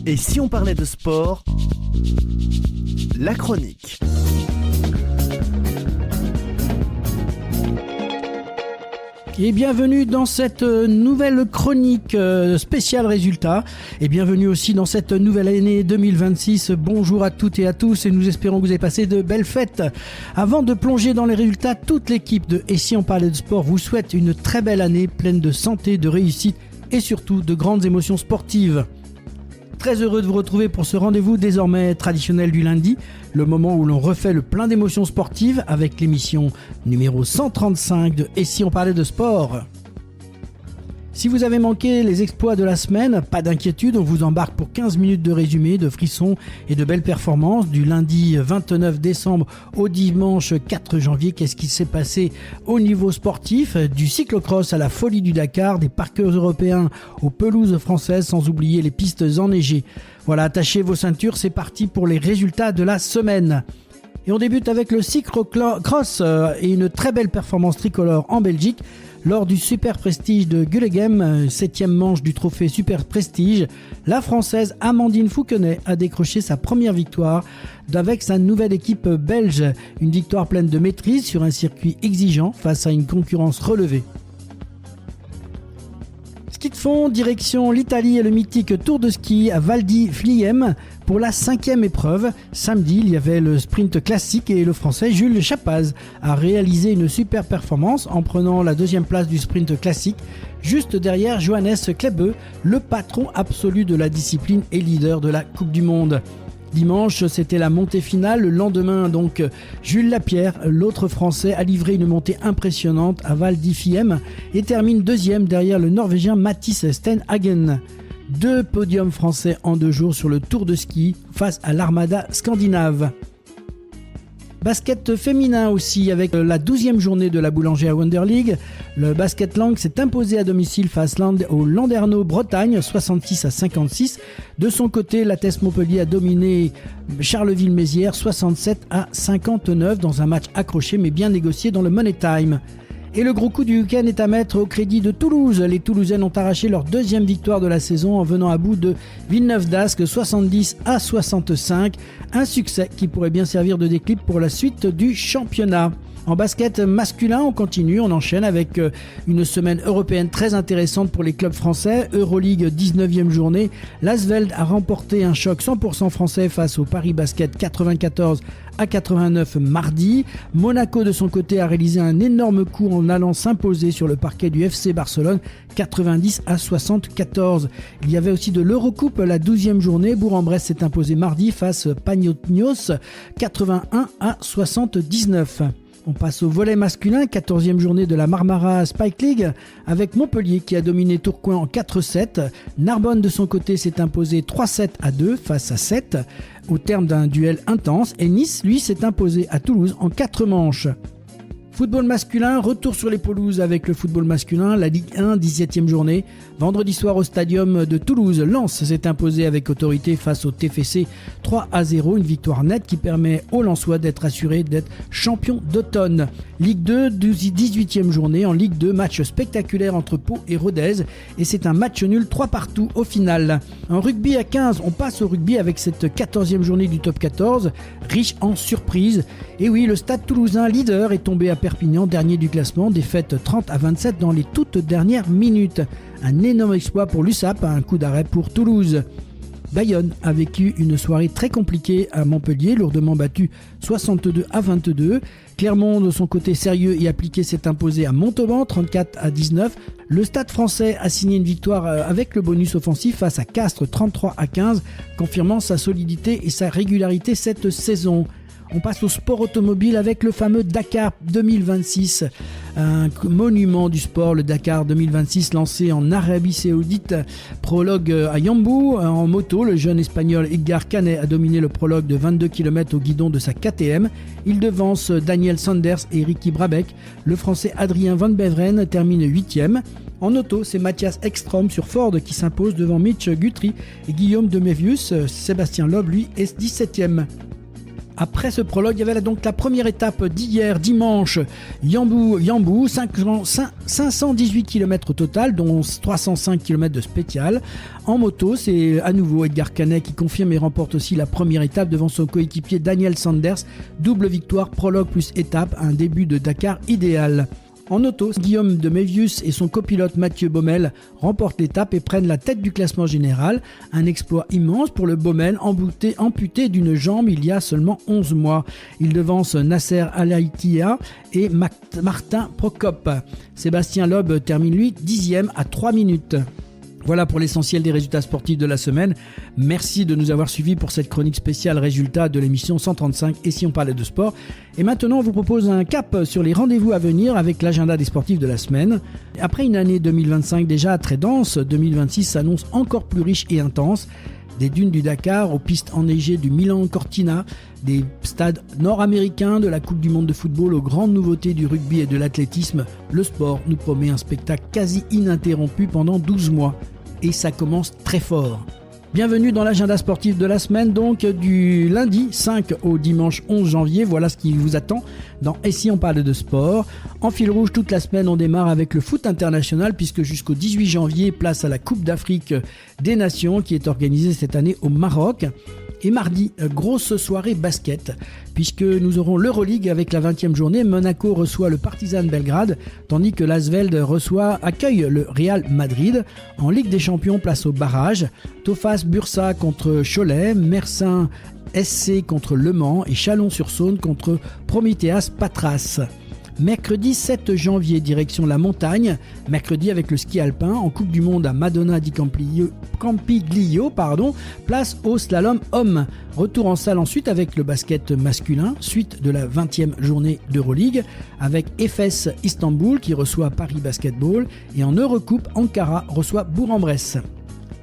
Et si on parlait de sport, la chronique. Et bienvenue dans cette nouvelle chronique spéciale résultats. Et bienvenue aussi dans cette nouvelle année 2026. Bonjour à toutes et à tous et nous espérons que vous avez passé de belles fêtes. Avant de plonger dans les résultats, toute l'équipe de Et si on parlait de sport vous souhaite une très belle année pleine de santé, de réussite et surtout de grandes émotions sportives. Très heureux de vous retrouver pour ce rendez-vous désormais traditionnel du lundi, le moment où l'on refait le plein d'émotions sportives avec l'émission numéro 135 de Et si on parlait de sport. Si vous avez manqué les exploits de la semaine, pas d'inquiétude, on vous embarque pour 15 minutes de résumé, de frissons et de belles performances du lundi 29 décembre au dimanche 4 janvier. Qu'est-ce qui s'est passé au niveau sportif? Du cyclocross à la folie du Dakar, des parcours européens aux pelouses françaises, sans oublier les pistes enneigées. Voilà, attachez vos ceintures, c'est parti pour les résultats de la semaine. Et on débute avec le cyclocross et une très belle performance tricolore en Belgique. Lors du Super Prestige de Gullegem, 7e manche du trophée Super Prestige, la Française Amandine Fouquenet a décroché sa première victoire avec sa nouvelle équipe belge. Une victoire pleine de maîtrise sur un circuit exigeant face à une concurrence relevée. Ski de fond, direction l'Italie et le mythique Tour de ski à Val di Fliem pour la 5e épreuve. Samedi, il y avait le sprint classique et le Français Jules Chapaz a réalisé une super performance en prenant la 2e place du sprint classique, juste derrière Johannes Klebe, le patron absolu de la discipline et leader de la Coupe du Monde. Dimanche, c'était la montée finale. Le lendemain, donc, Jules Lapierre, l'autre Français, a livré une montée impressionnante à Val di Fiemme et termine 2e derrière le Norvégien Mathis Stenhagen. 2 podiums français en 2 jours sur le Tour de ski face à l'Armada scandinave. Basket féminin aussi avec la 12e journée de la Boulangère Wonder League. Le Basket Lang s'est imposé à domicile face au Landerneau Bretagne 66-56. De son côté, la TES Montpellier a dominé Charleville-Mézières 67-59 dans un match accroché mais bien négocié dans le Money Time. Et le gros coup du week-end est à mettre au crédit de Toulouse. Les Toulousaines ont arraché leur 2e victoire de la saison en venant à bout de Villeneuve d'Ascq 70-65. Un succès qui pourrait bien servir de déclic pour la suite du championnat. En basket masculin, on continue, on enchaîne avec une semaine européenne très intéressante pour les clubs français. Euroleague 19e journée, l'Asvel a remporté un choc 100% français face au Paris Basket 94-89 mardi. Monaco de son côté a réalisé un énorme coup en allant s'imposer sur le parquet du FC Barcelone 90-74. Il y avait aussi de l'Eurocoupe, la 12e journée. Bourg-en-Bresse s'est imposé mardi face Panionios 81-79. On passe au volley masculin, 14e journée de la Marmara Spike League avec Montpellier qui a dominé Tourcoing en 4-7. Narbonne de son côté s'est imposé 3-7-2 face à 7 au terme d'un duel intense et Nice lui s'est imposé à Toulouse en 4 manches. Football masculin, retour sur les pelouses avec le football masculin, la Ligue 1, 17e journée. Vendredi soir au stadium de Toulouse, Lens s'est imposé avec autorité face au TFC 3-0, une victoire nette qui permet aux Lensois d'être assurés d'être champions d'automne. Ligue 2, 18e journée, en Ligue 2, match spectaculaire entre Pau et Rodez et c'est un match nul 3-3 au final. En rugby à 15, on passe au rugby avec cette 14e journée du top 14, riche en surprises. Et oui, le Stade Toulousain, leader, est tombé à Perpignan, dernier du classement, défaite 30-27 dans les toutes dernières minutes. Un énorme exploit pour l'USAP, un coup d'arrêt pour Toulouse. Bayonne a vécu une soirée très compliquée à Montpellier, lourdement battu 62-22. Clermont, de son côté sérieux et appliqué, s'est imposé à Montauban 34-19. Le Stade français a signé une victoire avec le bonus offensif face à Castres 33-15, confirmant sa solidité et sa régularité cette saison. On passe au sport automobile avec le fameux Dakar 2026, un monument du sport, le Dakar 2026 lancé en Arabie Saoudite. Prologue à Yambou, en moto, le jeune espagnol Edgar Canet a dominé le prologue de 22 km au guidon de sa KTM. Il devance Daniel Sanders et Ricky Brabec. Le français Adrien Van Beveren termine 8e. En auto, c'est Mathias Ekstrom sur Ford qui s'impose devant Mitch Guthrie et Guillaume de Mévius. Sébastien Loeb, lui, est 17e. Après ce prologue, il y avait donc la première étape d'hier, dimanche, Yambou, 518 km au total, dont 305 km de spécial. En moto, c'est à nouveau Edgar Canet qui confirme et remporte aussi la première étape devant son coéquipier Daniel Sanders. Double victoire, prologue plus étape, un début de Dakar idéal. En auto, Guillaume de Mévius et son copilote Mathieu Baumel remportent l'étape et prennent la tête du classement général. Un exploit immense pour le Baumel, amputé d'une jambe il y a seulement 11 mois. Il devance Nasser Al-Attiyah et Martin Prokop. Sébastien Loeb termine lui 10e à 3 minutes. Voilà pour l'essentiel des résultats sportifs de la semaine. Merci de nous avoir suivis pour cette chronique spéciale résultats de l'émission 135 et si on parlait de sport. Et maintenant, on vous propose un cap sur les rendez-vous à venir avec l'agenda des sportifs de la semaine. Après une année 2025 déjà très dense, 2026 s'annonce encore plus riche et intense. Des dunes du Dakar aux pistes enneigées du Milan-Cortina, des stades nord-américains, de la Coupe du Monde de football aux grandes nouveautés du rugby et de l'athlétisme, le sport nous promet un spectacle quasi ininterrompu pendant 12 mois. Et ça commence très fort. Bienvenue dans l'agenda sportif de la semaine, donc du lundi 5 au dimanche 11 janvier. Voilà ce qui vous attend dans Et si on parle de sport. En fil rouge, toute la semaine, on démarre avec le foot international puisque jusqu'au 18 janvier, place à la Coupe d'Afrique des Nations qui est organisée cette année au Maroc. Et mardi, grosse soirée basket, puisque nous aurons l'Euroleague avec la 20e journée. Monaco reçoit le Partizan Belgrade, tandis que l'Asvel accueille le Real Madrid. En Ligue des Champions, place au barrage. Tofas Bursa contre Cholet, Mersin SC contre Le Mans et Chalon-sur-Saône contre Prométhéas Patras. Mercredi 7 janvier, direction la montagne. Mercredi avec le ski alpin en Coupe du Monde à Madonna di Campiglio, place au slalom homme. Retour en salle ensuite avec le basket masculin, suite de la 20e journée d'Euroleague, avec Efes Istanbul qui reçoit Paris Basketball et en Eurocoupe, Ankara reçoit Bourg-en-Bresse.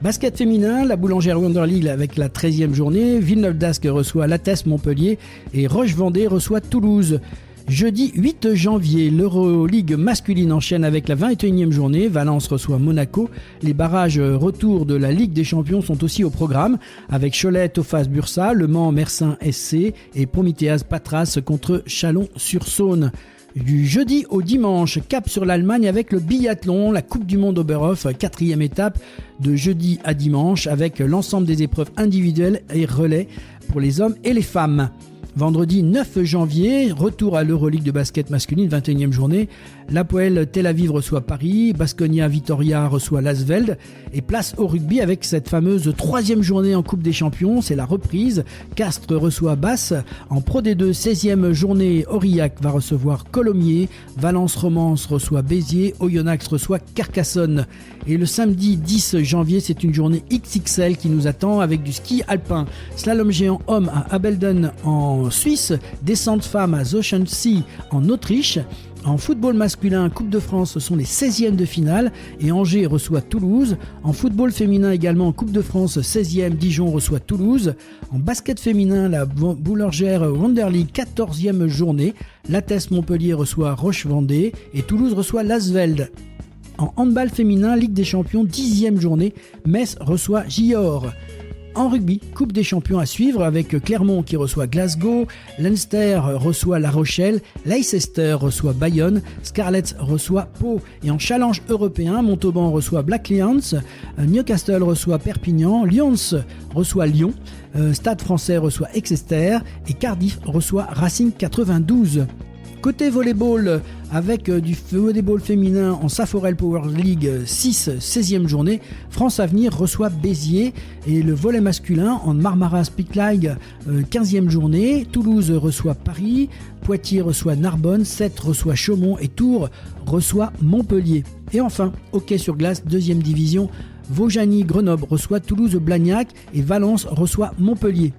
Basket féminin, la Boulangère Wonder League avec la 13e journée, Villeneuve d'Ascq reçoit l'Athès Montpellier et Roche-Vendée reçoit Toulouse. Jeudi 8 janvier, l'Euroleague masculine enchaîne avec la 21e journée. Valence reçoit Monaco. Les barrages retour de la Ligue des Champions sont aussi au programme avec Cholet, Tofas Bursa, Le Mans, Mersin SC et Prométhéas Patras contre Chalon-sur-Saône. Du jeudi au dimanche, cap sur l'Allemagne avec le biathlon, la Coupe du Monde Oberhof, 4e étape de jeudi à dimanche avec l'ensemble des épreuves individuelles et relais pour les hommes et les femmes. Vendredi 9 janvier, retour à l'Euroleague de basket masculine, 21e journée. L'Hapoel Tel Aviv reçoit Paris, Baskonia Vitoria reçoit L'Asvel et place au rugby avec cette fameuse 3e journée en Coupe des Champions, c'est la reprise. Castres reçoit Basse, en Pro D2 16e journée, Aurillac va recevoir Colomiers, Valence Romance reçoit Béziers, Oyonnax reçoit Carcassonne. Et le samedi 10 janvier, c'est une journée XXL qui nous attend avec du ski alpin, slalom géant homme à Abelden en Suisse, descente femme à Zochensee en Autriche. En football masculin, Coupe de France, ce sont les 16e de finale et Angers reçoit Toulouse. En football féminin également, Coupe de France, 16e, Dijon reçoit Toulouse. En basket féminin, la Boulangère Wonder League, 14e journée. L'Athès Montpellier reçoit Roche-Vendée et Toulouse reçoit L'Asvel. En handball féminin, Ligue des Champions, 10e journée, Metz reçoit Gior. En rugby, Coupe des Champions à suivre avec Clermont qui reçoit Glasgow, Leinster reçoit La Rochelle, Leicester reçoit Bayonne, Scarlets reçoit Pau. Et en challenge européen, Montauban reçoit Black Lions, Newcastle reçoit Perpignan, Lions reçoit Lyon, Stade Français reçoit Exeter et Cardiff reçoit Racing 92. Côté volleyball, avec du volleyball féminin en Saforel Power League 6, 16e journée, France Avenir reçoit Béziers et le volley masculin en Marmaras Peak League 15e journée, Toulouse reçoit Paris, Poitiers reçoit Narbonne, Sète reçoit Chaumont et Tours reçoit Montpellier. Et enfin, hockey sur glace, 2e division, Vaujany-Grenoble reçoit Toulouse-Blagnac et Valence reçoit Montpellier.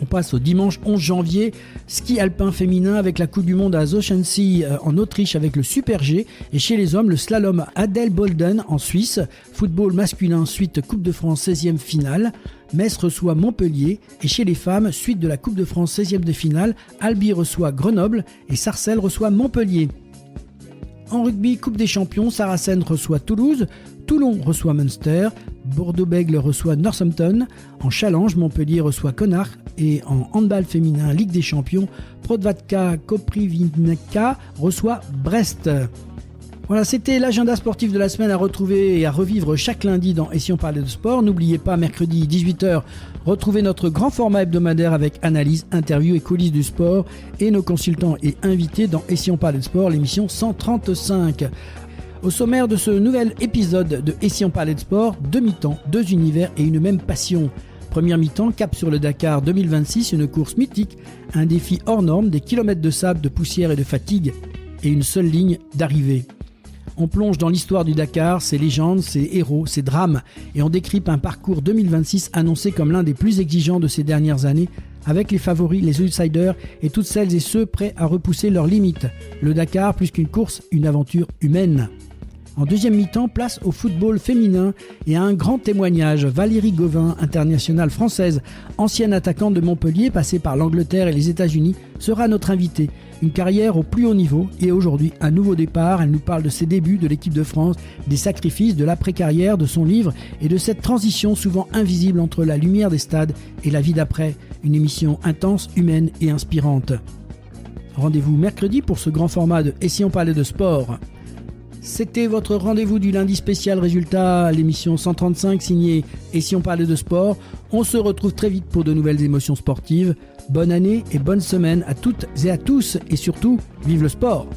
On passe au dimanche 11 janvier, ski alpin féminin avec la Coupe du Monde à Zochensee en Autriche avec le Super G et chez les hommes le slalom Adelbolden en Suisse, football masculin suite Coupe de France 16e finale, Metz reçoit Montpellier et chez les femmes suite de la Coupe de France 16e de finale, Albi reçoit Grenoble et Sarcelles reçoit Montpellier. En rugby, Coupe des Champions, Saracens reçoit Toulouse, Toulon reçoit Munster, Bordeaux-Bègles reçoit Northampton, en challenge, Montpellier reçoit Connard Et en handball féminin, Ligue des Champions, Podravka Koprivnica reçoit Brest. Voilà, c'était l'agenda sportif de la semaine à retrouver et à revivre chaque lundi dans Et si on parlait de sport. N'oubliez pas, mercredi 18h, retrouvez notre grand format hebdomadaire avec analyse, interview et coulisses du sport et nos consultants et invités dans Et si on parlait de sport, l'émission 135. Au sommaire de ce nouvel épisode de Et si on parlait de sport, 2 mi-temps, 2 univers et une même passion. Première mi-temps, cap sur le Dakar 2026, une course mythique, un défi hors norme, des kilomètres de sable, de poussière et de fatigue et une seule ligne d'arrivée. On plonge dans l'histoire du Dakar, ses légendes, ses héros, ses drames et on décrypte un parcours 2026 annoncé comme l'un des plus exigeants de ces dernières années avec les favoris, les outsiders et toutes celles et ceux prêts à repousser leurs limites. Le Dakar, plus qu'une course, une aventure humaine. En deuxième mi-temps, place au football féminin et à un grand témoignage. Valérie Gauvin, internationale française, ancienne attaquante de Montpellier, passée par l'Angleterre et les États-Unis, sera notre invitée. Une carrière au plus haut niveau et aujourd'hui un nouveau départ. Elle nous parle de ses débuts de l'équipe de France, des sacrifices, de l'après-carrière, de son livre et de cette transition souvent invisible entre la lumière des stades et la vie d'après. Une émission intense, humaine et inspirante. Rendez-vous mercredi pour ce grand format de Et si on parlait de sport. C'était votre rendez-vous du lundi spécial résultat, l'émission 135 signée Et si on parlait de sport. On se retrouve très vite pour de nouvelles émotions sportives. Bonne année et bonne semaine à toutes et à tous et surtout, vive le sport!